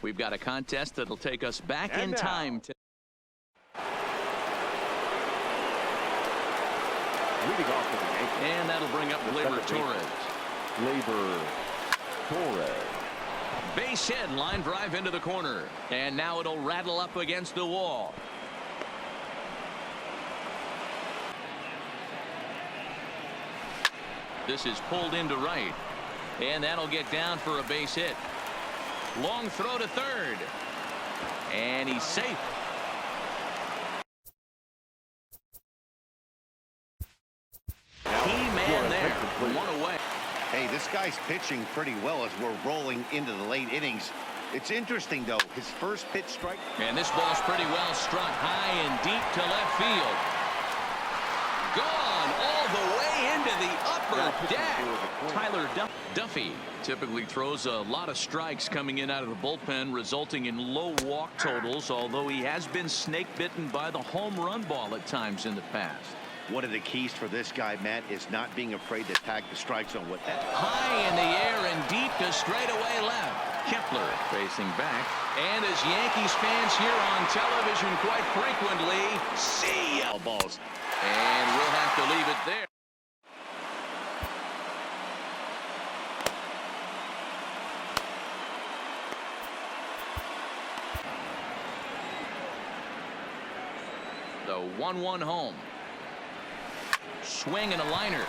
We've got a contest that'll take us back in time to. Leading off for the Yankees. And that'll bring up Gleyber Torres. Base hit, line drive into the corner. And now it'll rattle up against the wall. This is pulled into right. And that'll get down for a base hit. Long throw to third. And he's safe. Key man there. One away. Hey, this guy's pitching pretty well as we're rolling into the late innings. It's interesting, though. His first pitch strike. And this ball's pretty well struck high and deep to left field. Gone all the way into the upper deck. Tyler Duffy typically throws a lot of strikes coming in out of the bullpen, resulting in low walk totals, although he has been snake bitten by the home run ball at times in the past. One of the keys for this guy, Matt, is not being afraid to tag the strike zone with that. High in the air and deep to straightaway left. Kepler facing back. And as Yankees fans here on television quite frequently, see ya balls. And we'll have to leave it there. The 1-1 home. Swing and a liner.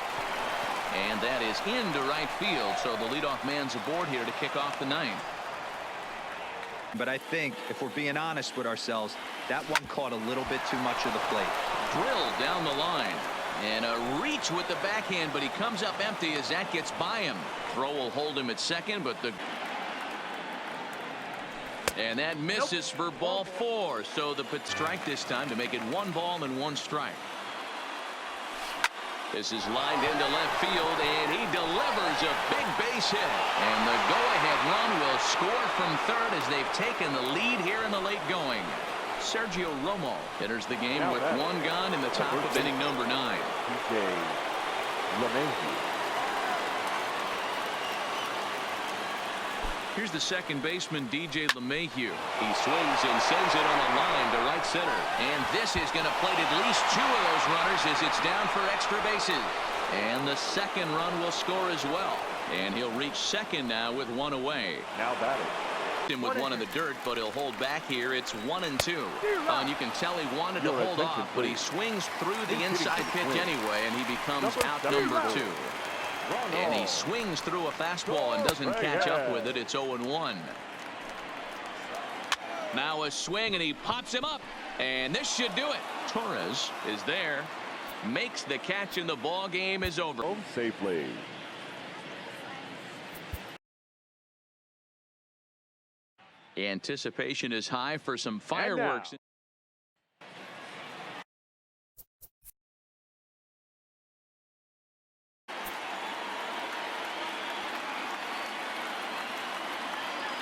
And that is into right field. So the leadoff man's aboard here to kick off the ninth. But I think if we're being honest with ourselves, that one caught a little bit too much of the plate. Drilled down the line. And a reach with the backhand, but he comes up empty as that gets by him. Throw will hold him at second, but the. And that misses for ball 4. So the strike this time to make it 1 ball and 1 strike. This is lined into left field, and he delivers a big base hit. And the go-ahead run will score from third as they've taken the lead here in the late going. Sergio Romo enters the game with 1 gone in the top of inning number 9. Here's the second baseman, DJ LeMahieu. He swings and sends it on a line to right center. And this is going to plate at least 2 of those runners as it's down for extra bases. And the second run will score as well. And he'll reach second now with 1 away. Now batting. Him with 1 in the dirt, but he'll hold back here. It's 1-2. And you can tell he wanted to hold off, but he swings through the inside pitch anyway, and he becomes out number 2. And he swings through a fastball and doesn't catch up with it. It's 0-1. Now a swing, and he pops him up. And this should do it. Torres is there. Makes the catch, and the ball game is over. Home safely. Anticipation is high for some fireworks.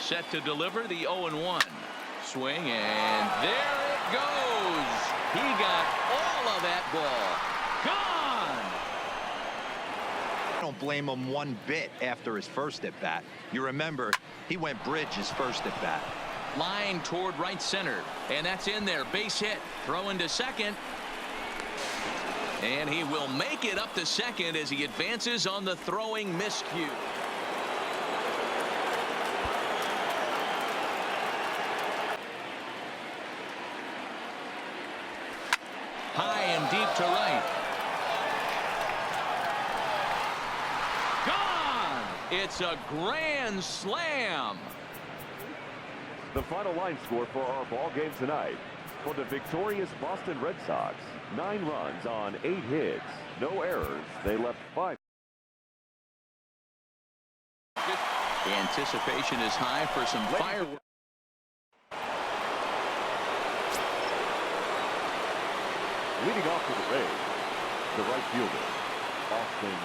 Set to deliver the 0-1. Swing, and there it goes. He got all of that ball. Gone. I don't blame him one bit after his first at bat. You remember, he went bridge his first at bat. Line toward right center, and that's in there. Base hit. Throw into second. And he will make it up to second as he advances on the throwing miscue. High and deep to right. Gone! It's a grand slam. The final line score for our ball game tonight. For the victorious Boston Red Sox, 9 runs on 8 hits. No errors. They left 5. The anticipation is high for some fireworks. Leading off to the Rays, the right fielder, Austin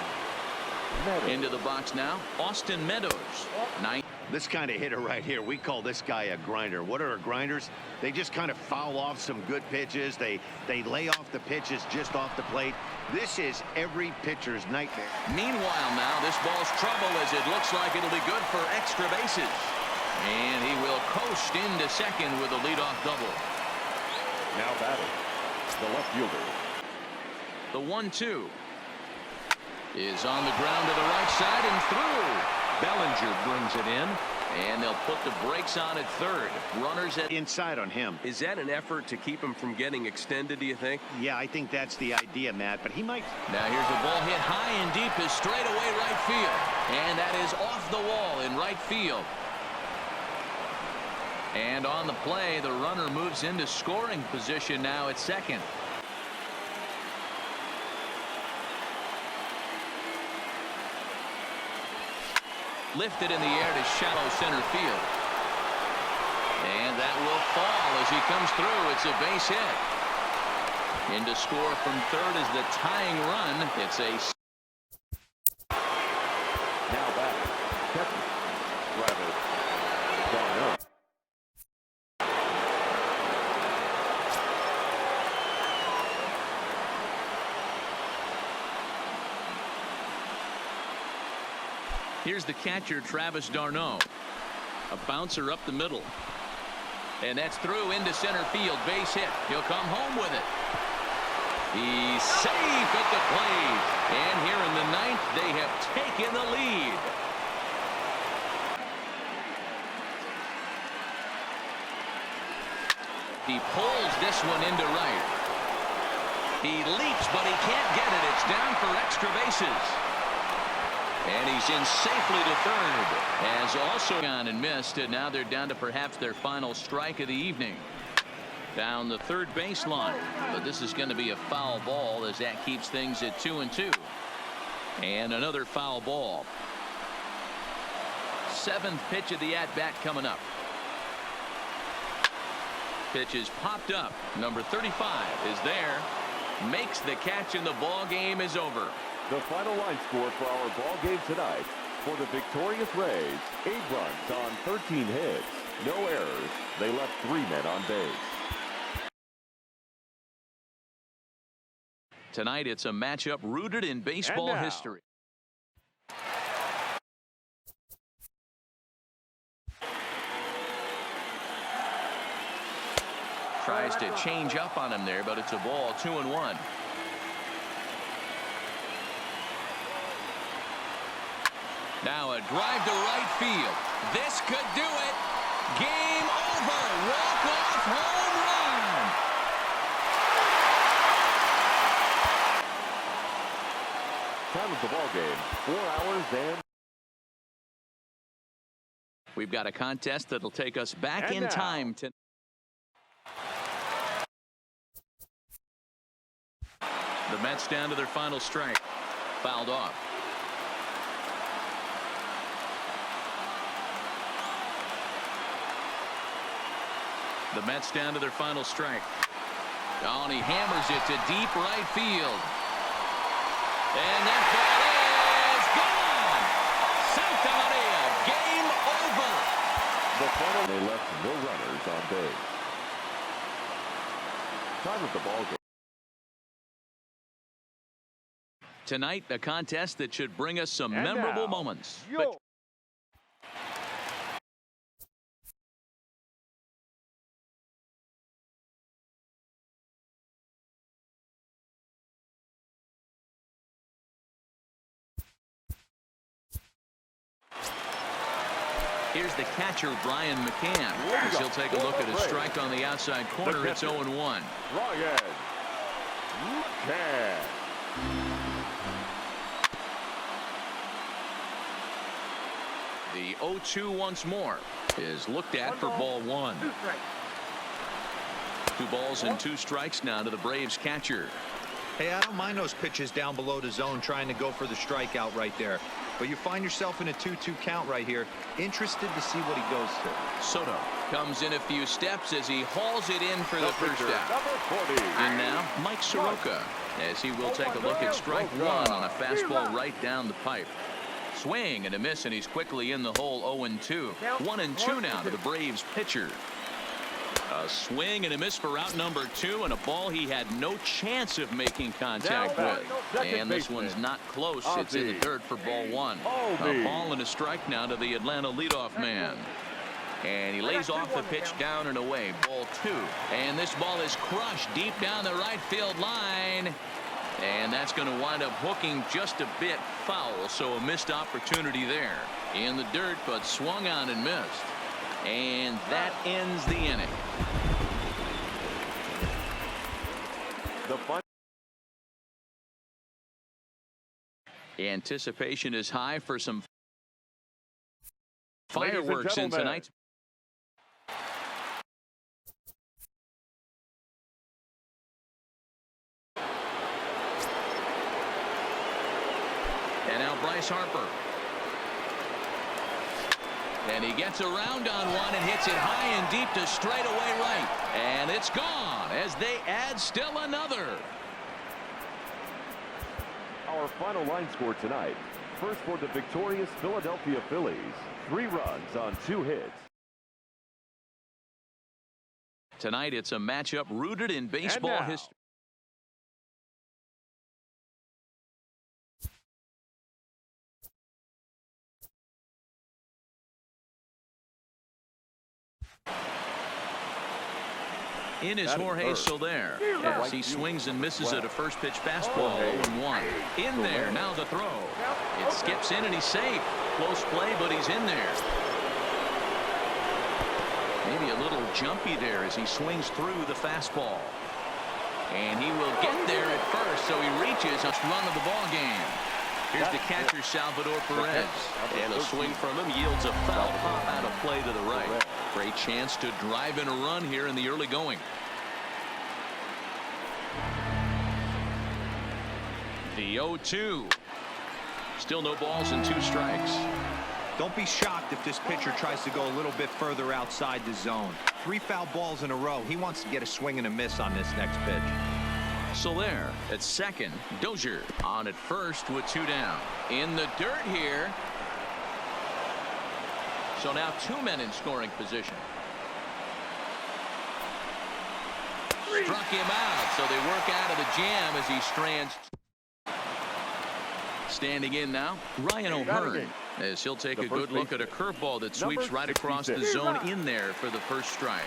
Meadows. Into the box now, Austin Meadows. This kind of hitter right here, we call this guy a grinder. What are grinders? They just kind of foul off some good pitches. They lay off the pitches just off the plate. This is every pitcher's nightmare. Meanwhile now, this ball's trouble as it looks like it'll be good for extra bases. And he will coast into second with a leadoff double. Now batting, the left fielder. The 1-2 is on the ground to the right side and through. Bellinger brings it in, and they'll put the brakes on at third. Runners at Inside on him. Is that an effort to keep him from getting extended, do you think? Yeah, I think that's the idea, Matt, but he might. Now here's a ball hit high and deep is straight away right field, and that is off the wall in right field. And on the play, the runner moves into scoring position now at second. Lifted in the air to shallow center field. And that will fall as he comes through. It's a base hit. In to score from third is the tying run. It's a... Now back, catcher, Rafael. Gone up. Here's the catcher, Travis d'Arnaud. A bouncer up the middle. And that's through into center field. Base hit. He'll come home with it. He's safe at the plate. And here in the ninth, they have taken the lead. He pulls this one into right. He leaps, but he can't get it. It's down for extra bases. And he's in safely to third. Has also gone and missed, and now they're down to perhaps their final strike of the evening. Down the third baseline. But this is going to be a foul ball as that keeps things at 2-2. And another foul ball. Seventh pitch of the at-bat coming up. Pitch is popped up. Number 35 is there. Makes the catch, and the ball game is over. The final line score for our ball game tonight. For the victorious Rays, 8 runs on 13 hits. No errors. They left 3 men on base. Tonight it's a matchup rooted in baseball history. Tries to change up on him there, but it's a ball. 2-1. Now a drive to right field. This could do it. Game over. Walk-off home run. Time of the ball game, 4 hours and... We've got a contest that'll take us back in time to... The Mets down to their final strike. Fouled off. The Mets down to their final strike. Oh, and he hammers it to deep right field. And that ball is gone. Santa Maria, game over. The final, they left no runners on base. Time of the ball game. Tonight, a contest that should bring us some memorable moments. Here's the catcher, Brian McCann. As he'll take a look at a strike on the outside corner. It's 0-1. Brian McCann. The 0-2 once more is looked at for ball 1. 2 balls and 2 strikes now to the Braves catcher. Hey, I don't mind those pitches down below the zone trying to go for the strikeout right there. But you find yourself in a 2-2 count right here. Interested to see what he goes to. Soto comes in a few steps as he hauls it in for the first out. And now Mike Soroka as he will take a look at strike 1 on a fastball right down the pipe. Swing and a miss, and he's quickly in the hole. 0-2. 1-2 now to the Braves pitcher. A swing and a miss for out number 2, and a ball he had no chance of making contact with. And this one's not close. It's in the dirt for ball 1. A ball and a strike now to the Atlanta leadoff man. And he lays off the pitch down and away. Ball 2. And this ball is crushed deep down the right field line. And that's going to wind up hooking just a bit foul. So a missed opportunity there. In the dirt, but swung on and missed. And that ends the inning. Anticipation is high for some fireworks in tonight's. And now Bryce Harper. And he gets around on one and hits it high and deep to straightaway right. And it's gone as they add still another. Our final line score tonight. First for the victorious Philadelphia Phillies. 3 runs on 2 hits. Tonight it's a matchup rooted in baseball history. In is Jorge Soler as he swings and misses at a first pitch fastball. 0-1. In there, now the throw. It skips in and he's safe. Close play, but he's in there. Maybe a little jumpy there as he swings through the fastball. And he will get there at first, so he reaches a run of the ball game. Here's the catcher, Salvador Perez. And a swing from him yields a foul pop out of play to the right. Great chance to drive in a run here in the early going. The 0-2. Still no balls and 2 strikes. Don't be shocked if this pitcher tries to go a little bit further outside the zone. 3 foul balls in a row. He wants to get a swing and a miss on this next pitch. Soler at second. Dozier on at first with 2 down. In the dirt here. So now 2 men in scoring position. Struck him out, so they work out of the jam as he strands. Standing in now, Ryan O'Hearn, as he'll take a good look at a curveball that sweeps right across the zone in there for the first strike.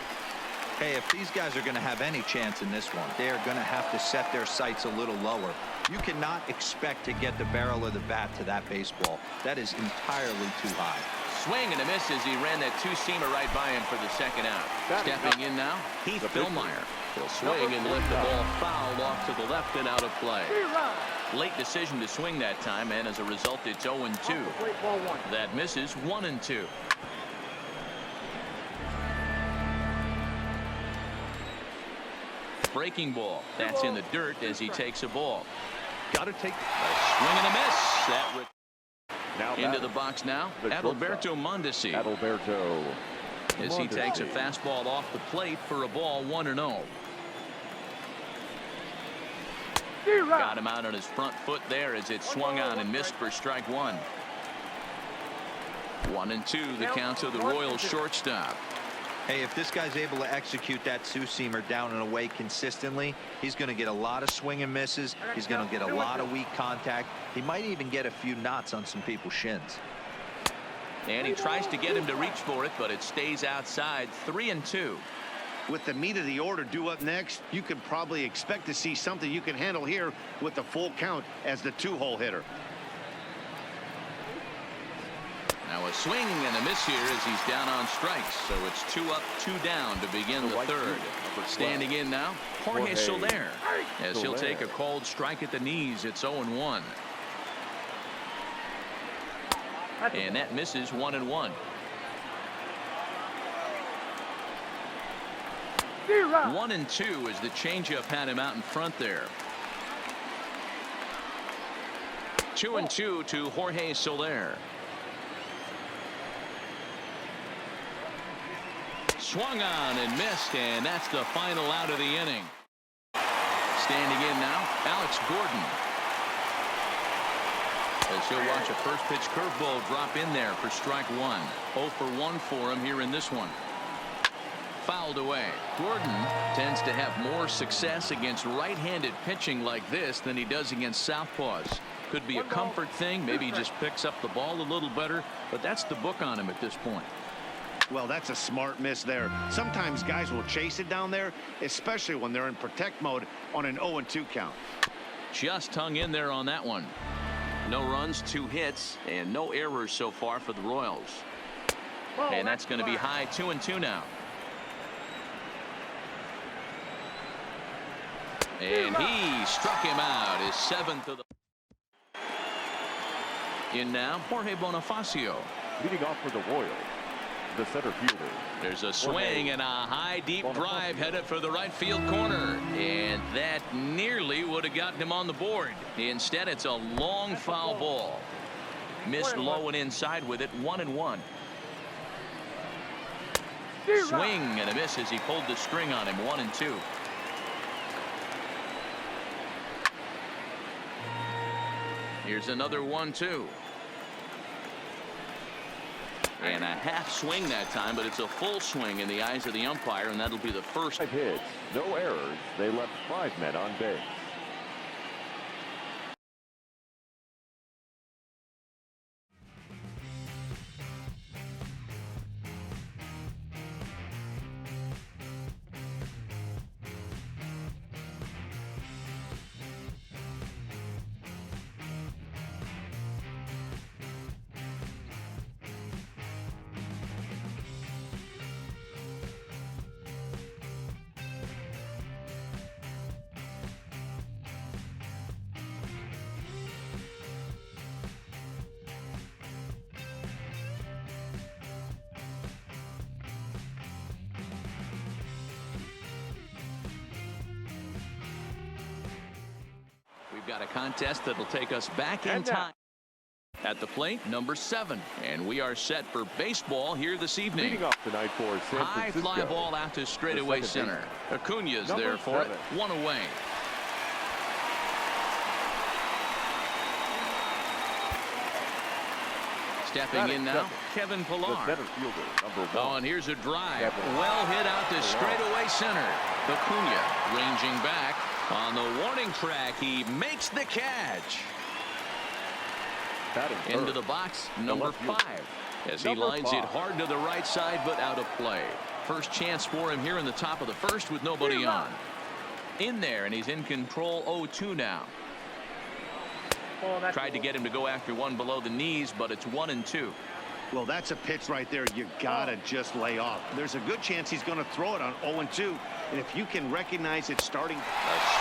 Hey, if these guys are going to have any chance in this one, they are going to have to set their sights a little lower. You cannot expect to get the barrel of the bat to that baseball. That is entirely too high. Swing and a miss as he ran that 2-seamer right by him for the second out. Stepping in now, Heath Billmeyer. He'll swing and lift the ball foul off to the left and out of play. Late decision to swing that time, and as a result, it's 0-2. That misses 1-2. Breaking ball. That's in the dirt as he takes a ball. Got to take a swing and a miss. That would into the box now. Adalberto Mondesi. Adalberto. As he takes a fastball off the plate for a ball 1-0. Got him out on his front foot there as it swung on and missed for strike 1. 1-2 the count to the Royals shortstop. Hey, if this guy's able to execute that 2-seamer down and away consistently, he's going to get a lot of swing and misses. He's going to get a lot of weak contact. He might even get a few knots on some people's shins. And he tries to get him to reach for it, but it stays outside. 3-2. With the meat of the order due up next, you can probably expect to see something you can handle here with the full count as the 2-hole hitter. Now a swing and a miss here as he's down on strikes. So it's 2 up, 2 down to begin the third. Standing in now, Jorge Soler, as he'll take a called strike at the knees. It's 0-1. And that misses 1-1. 1-2 as the changeup had him out in front there. 2-2 to Jorge Soler. Swung on and missed, and that's the final out of the inning. Standing in now, Alex Gordon. As he'll watch a first pitch curveball drop in there for strike 1. 0 for 1 for him here in this one. Fouled away. Gordon tends to have more success against right-handed pitching like this than he does against southpaws. Could be a comfort thing. Maybe he just picks up the ball a little better, but that's the book on him at this point. Well, that's a smart miss there. Sometimes guys will chase it down there, especially when they're in protect mode on an 0-2 count. Just hung in there on that one. No runs, 2 hits, and no errors so far for the Royals. And that's going to be high 2-2 now. And he struck him out, his 7th of the. In now, Jorge Bonifacio. Leading off for the Royals, the center fielder. There's a swing and a high deep drive headed for the right field corner, and that nearly would have gotten him on the board. Instead, it's a long foul ball. Missed low and inside with it. 1-1. Swing and a miss as he pulled the string on him. 1-2. Here's another 1-2. And a half swing that time, but it's a full swing in the eyes of the umpire, and that'll be the first. 5 hits, no errors. They left 5 men on base. We've got a contest that'll take us back in time. At the plate, number 7, and we are set for baseball here this evening. Leading off tonight for San High Francisco, fly ball out to straightaway center. Acuna's there for it. 1 away. Stepping in now, Kevin Pillar. the center fielder, number 1. Oh, and here's a drive. Well hit out to straightaway center. Acuna ranging back on the warning track. He makes the catch. Into the box, number 5, as he lines it hard to the right side, but out of play. First chance for him here in the top of the first with nobody on. In there, and he's in control. 0-2 now. Tried to get him to go after one below the knees, but it's 1-2. Well, that's a pitch right there. You gotta just lay off. There's a good chance he's going to throw it on 0-2, and if you can recognize it starting. A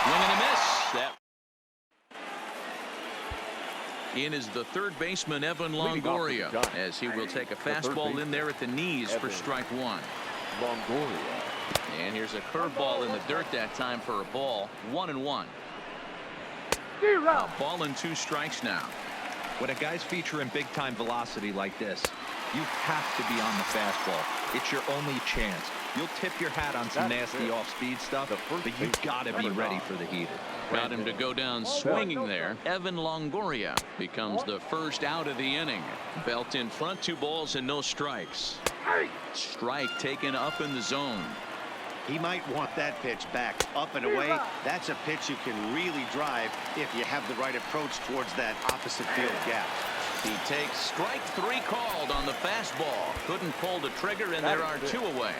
swing and a miss. That in is the third baseman, Evan Longoria, as he will take a fastball in there at the knees for strike 1. Longoria. And here's a curveball in the dirt that time for a ball. 1-1. A ball and 2 strikes now. When a guy's featuring big-time velocity like this, you have to be on the fastball. It's your only chance. You'll tip your hat on some nasty off-speed stuff, but you've got to be ready for the heater. Got him to go down swinging there. Evan Longoria becomes the first out of the inning. Belt in front, 2 balls and no strikes. Strike taken up in the zone. He might want that pitch back up and away. That's a pitch you can really drive if you have the right approach towards that opposite field gap. He takes strike 3 called on the fastball. Couldn't pull the trigger, and there are 2 away.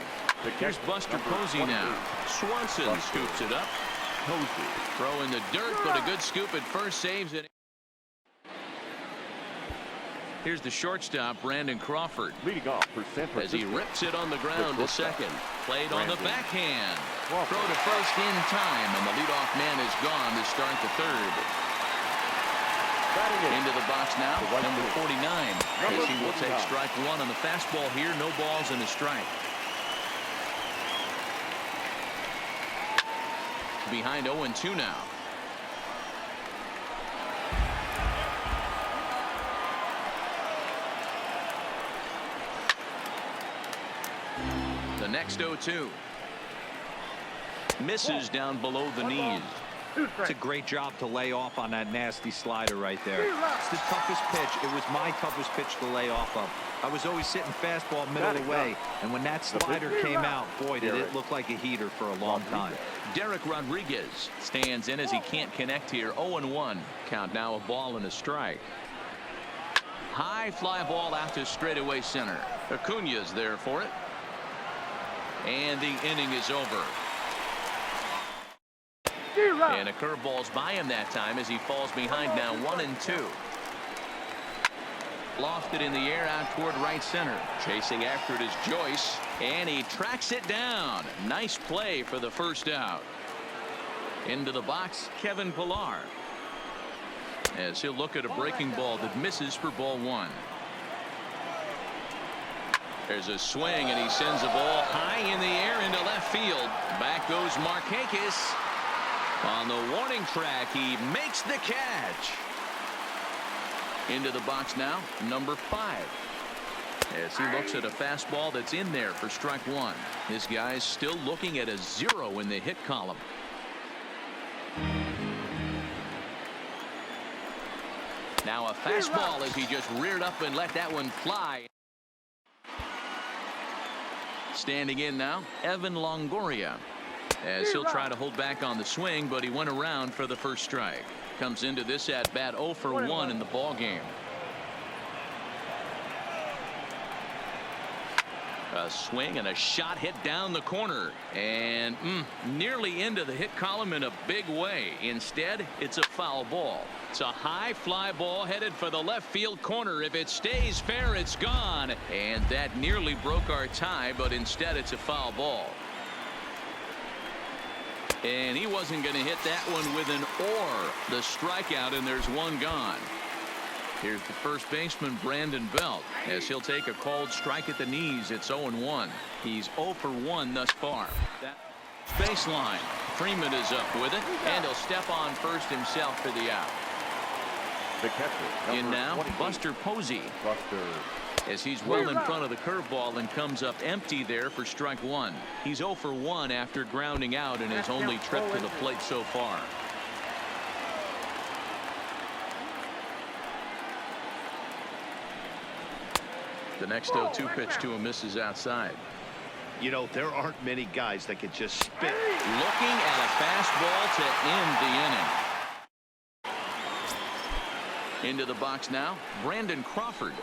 Here's Buster Posey now. Swanson scoops it up. Throw in the dirt, but a good scoop at first, saves it. Here's the shortstop, Brandon Crawford. Leading off for San Francisco, as he rips it on the ground to second. Played on the backhand. Throw to first in time, and the leadoff man is gone to start the third. Into the box now, number 49. As he will take strike 1 on the fastball here. No balls and a strike. Behind 0-2 now. The next 0-2. Misses down below the knees. It's a great job to lay off on that nasty slider right there. It's the toughest pitch. It was my toughest pitch to lay off of. I was always sitting fastball middle of the way, and when that slider came out, boy, did it look like a heater for a long time. Derek Rodriguez stands in as he can't connect here. 0-1. Count now, a ball and a strike. high fly ball out to straightaway center. Acuna's there for it. And the inning is over. And a curveball's by him that time as he falls behind now 1-2. Lofted in the air out toward right center. Chasing after it is Joyce. And he tracks it down. Nice play for the first out. Into the box, Kevin Pillar. As he'll look at a breaking ball that misses for ball one. There's a swing and he sends a ball high in the air into left field. Back goes Markakis. On the warning track, he makes the catch. Into the box now, number 5. As he looks at a fastball that's in there for strike one. This guy's still looking at a 0 in the hit column. Now a fastball as he just reared up and let that one fly. Standing in now, Evan Longoria. As he'll try to hold back on the swing, but he went around for the first strike. Comes into this at bat 0 for 1 in the ball game. A swing and a shot hit down the corner and nearly into the hit column in a big way. Instead, it's a foul ball. It's a high fly ball headed for the left field corner. If it stays fair, it's gone. And that nearly broke our tie, but instead it's a foul ball. And he wasn't going to hit that one with an or. The strikeout, and there's one gone. Here's the first baseman, Brandon Belt, as he'll take a called strike at the knees. It's 0-1. He's 0 for 1 thus far. That baseline. Freeman is up with it, and he'll step on first himself for the out. The catcher, in now, 28. Buster Posey. Buster. As he's well in front of the curveball and comes up empty there for strike one. He's 0 for 1 after grounding out in his only trip to the plate so far. The next 0-2 pitch to him misses outside. You know, there aren't many guys that can just spit. Looking at a fastball to end the inning. Into the box now, Brandon Crawford.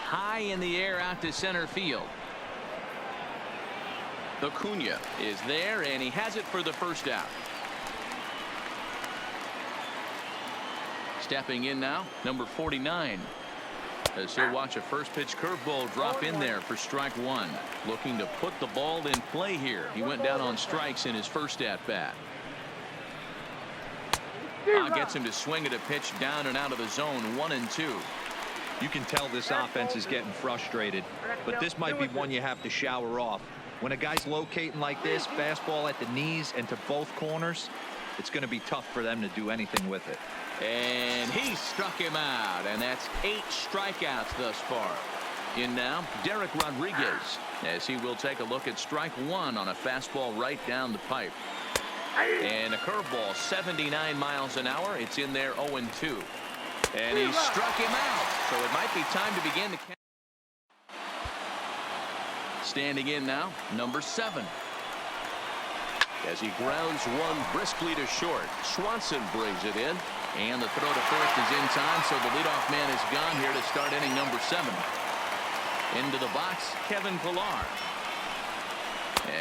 High in the air out to center field. Acuna is there, and he has it for the first out. Stepping in now, number 49. As he'll watch a first pitch curveball drop in there for strike one. Looking to put the ball in play here. He went down on strikes in his first at bat. Gets him to swing at a pitch down and out of the zone. 1-2. You can tell this offense is getting frustrated, but this might be one you have to shower off. When a guy's locating like this, fastball at the knees and to both corners, it's going to be tough for them to do anything with it. And he struck him out, and that's 8 strikeouts thus far. In now, Derek Rodriguez, as he will take a look at strike one on a fastball right down the pipe. And a curveball 79 miles an hour. It's in there 0-2. And he struck him out, so it might be time to begin the count. Standing in now, number 7. As he grounds one briskly to short. Swanson brings it in, and the throw to first is in time, so the leadoff man is gone here to start inning number 7. Into the box, Kevin Pillar.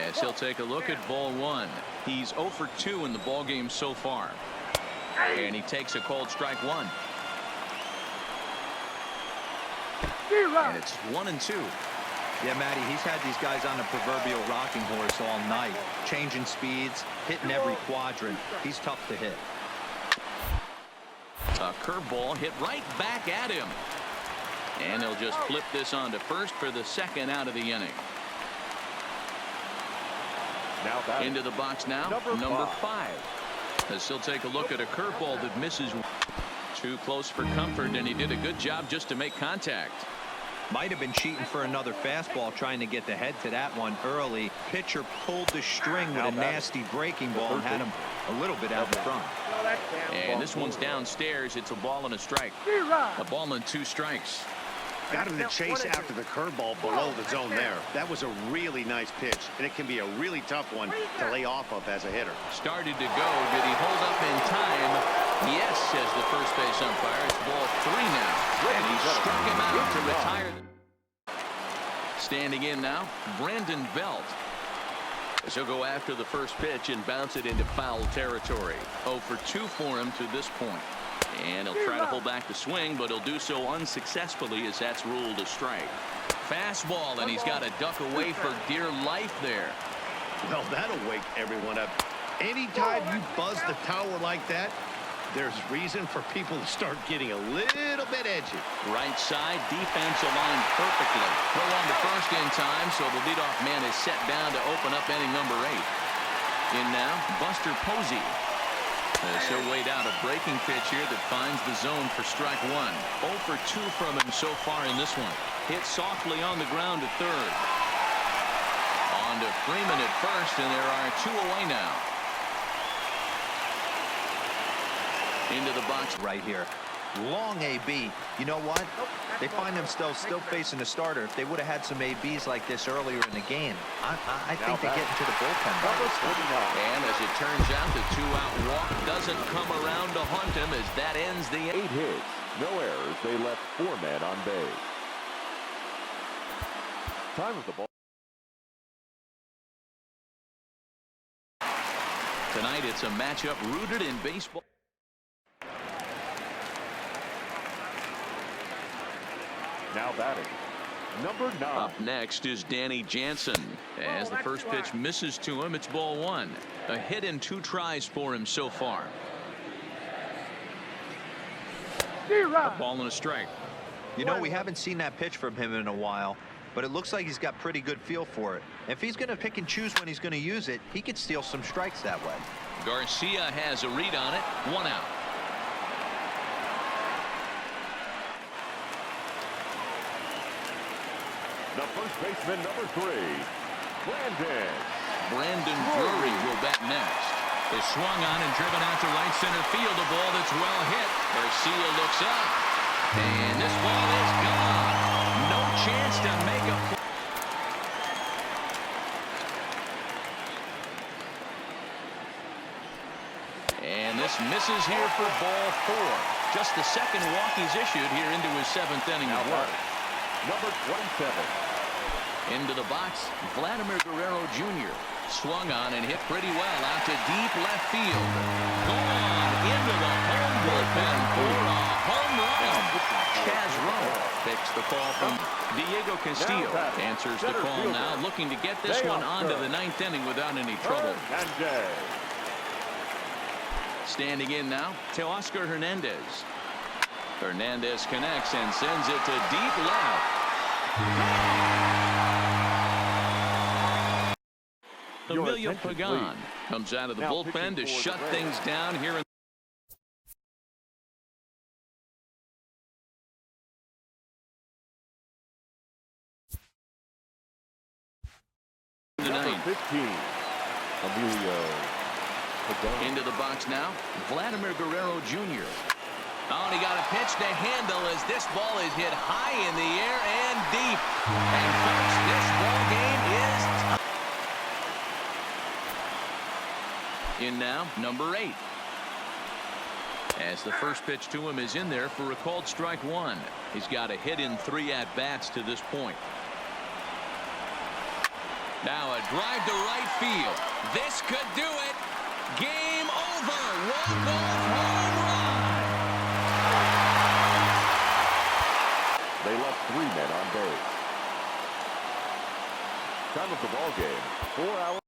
As he'll take a look at ball one. He's 0 for 2 in the ballgame so far. And he takes a called strike one. And it's 1-2. Yeah, Matty, he's had these guys on the proverbial rocking horse all night, changing speeds, hitting every quadrant. He's tough to hit. A curveball hit right back at him. And he'll just flip this on to first for the second out of the inning. Now batting. Into the box now, number 5. As he'll take a look at a curveball that misses. Too close for comfort, and he did a good job just to make contact. Might have been cheating for another fastball, trying to get the head to that one early. Pitcher pulled the string with a nasty breaking ball and had him a little bit out in front. And this one's downstairs. It's a ball and a strike. A ball and 2 strikes. Got him to chase after the curveball below the zone there. That was a really nice pitch, and it can be a really tough one to lay off of as a hitter. Started to go. Did he hold up in time? Yes, says the first base umpire. It's ball 3 now. And he struck him out to retire. Standing in now, Brandon Belt. As he'll go after the first pitch and bounce it into foul territory. 0 for 2 for him to this point. And he'll try to hold back the swing, but he'll do so unsuccessfully as that's ruled a strike. Fastball, and he's got to duck away for dear life there. Well, that'll wake everyone up. Anytime you buzz the tower like that, there's reason for people to start getting a little bit edgy. Right side, defense aligned perfectly. Throw on to first in time, so the leadoff man is set down to open up inning number 8. In now, Buster Posey. As he'll wait out a breaking pitch here that finds the zone for strike 1. 0 for 2 from him so far in this one. Hit softly on the ground to third. On to Freeman at first, and there are 2 away now. Into the box right here. Long AB. You know what? They find themselves still facing the starter. If they would have had some ABs like this earlier in the game, I think they get into the bullpen. And as it turns out, the 2-out walk doesn't come around to haunt him as that ends the 8 hits, no errors. They left 4 men on base. Time of the ball. Tonight, it's a matchup rooted in baseball. Now batting, number 9. Up next is Danny Jansen. As the first pitch misses to him, it's ball 1. A hit in 2 tries for him so far. A ball and a strike. You know, we haven't seen that pitch from him in a while, but it looks like he's got pretty good feel for it. If he's going to pick and choose when he's going to use it, he could steal some strikes that way. Garcia has a read on it. 1 out. The first baseman, number 3, Brandon Drury will bat next. Is swung on and driven out to right center field. A ball that's well hit. Garcia looks up. And this ball is gone. No chance to make a play. And this misses here for ball 4. Just the second walk he's issued here into his 7th inning of work. number 27. Into the box, Vladimir Guerrero Jr. Swung on and hit pretty well out to deep left field. Gone into the home bullpen for a home run. Chaz Rowe takes the call from Diego Castillo. Answers the call now, looking to get this one onto the 9th inning without any trouble. Standing in now, Teoscar Hernandez. Hernandez connects and sends it to deep left. Emilio Pagan comes out of the bullpen to shut things down here in the ninth. 15, Emilio Pagan. Into the box now, Vladimir Guerrero Jr. Oh, and he got a pitch to handle as this ball is hit high in the air and deep. And folks, this ball game is tough. In now, number 8. As the first pitch to him is in there for a called strike 1. He's got a hit in 3 at-bats to this point. Now a drive to right field. This could do it. Game over. Walk-off home run. They left 3 men on base. Time of the ball game, 4 hours.